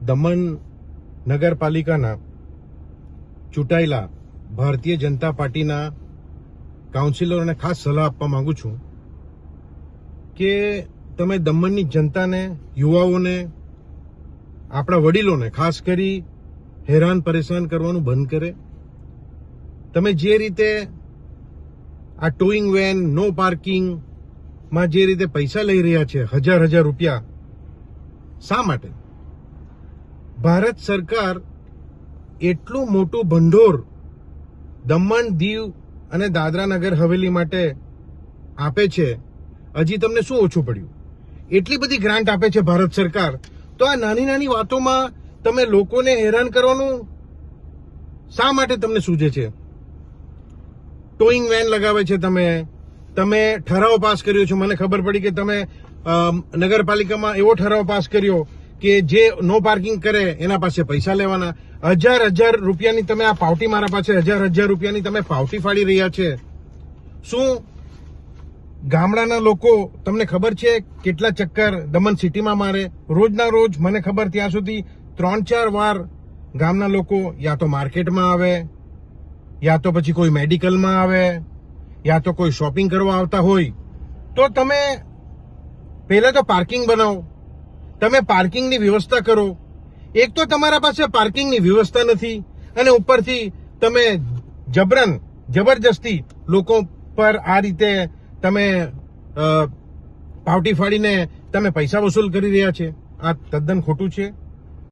દમણ નગરપાલિકાના ચૂંટાયેલા ભારતીય જનતા પાર્ટીના કાઉન્સિલરોને ખાસ સલાહ આપવા માંગુ છું કે તમે દમણની જનતાને, યુવાઓને, આપણા વડીલોને ખાસ કરી હેરાન પરેશાન કરવાનું બંધ કરે. તમે જે રીતે આ ટોઈંગ વેન, નો પાર્કિંગમાં જે રીતે પૈસા લઈ રહ્યા છે, હજાર રૂપિયા, શા માટે? ભારત સરકાર એટલું મોટું ભંડોળ દમણ, દીવ અને દાદરા નગર હવેલી માટે આપે છે, હજી તમને શું ઓછું પડ્યું? એટલી બધી ગ્રાન્ટ આપે છે ભારત સરકાર, તો આ નાની નાની વાતોમાં તમે લોકોને હેરાન કરવાનું શા માટે તમને સૂઝે છે? ટોઈંગ વેન લગાવે છે, તમે ઠરાવ પાસ કર્યો છે. મને ખબર પડી કે તમે નગરપાલિકામાં એવો ઠરાવ પાસ કર્યો કે જે નો પાર્કિંગ કરે એના પાસે પૈસા લેવાના. હજાર રૂપિયાની તમે આ પાવટી, મારા પાસે હજાર રૂપિયાની તમે પાવટી ફાડી રહ્યા છે. શું ગામડાના લોકો, તમને ખબર છે કેટલા ચક્કર દમણ સિટીમાં મારે? રોજના રોજ મને ખબર ત્યાં સુધી 3-4 વાર ગામના લોકો યા તો માર્કેટમાં આવે, યા તો પછી કોઈ મેડિકલમાં આવે, યા તો કોઈ શોપિંગ કરવા આવતા હોય. તો તમે પહેલા તો પાર્કિંગ બનાવો, તમે પાર્કિંગની વ્યવસ્થા કરો. એક તો તમારા પાસે પાર્કિંગની વ્યવસ્થા નથી અને ઉપરથી તમે જબરજસ્તી લોકો પર આ રીતે તમે પાવટી ફાડીને તમે પૈસા વસૂલ કરી રહ્યા છે. આ તદ્દન ખોટું છે.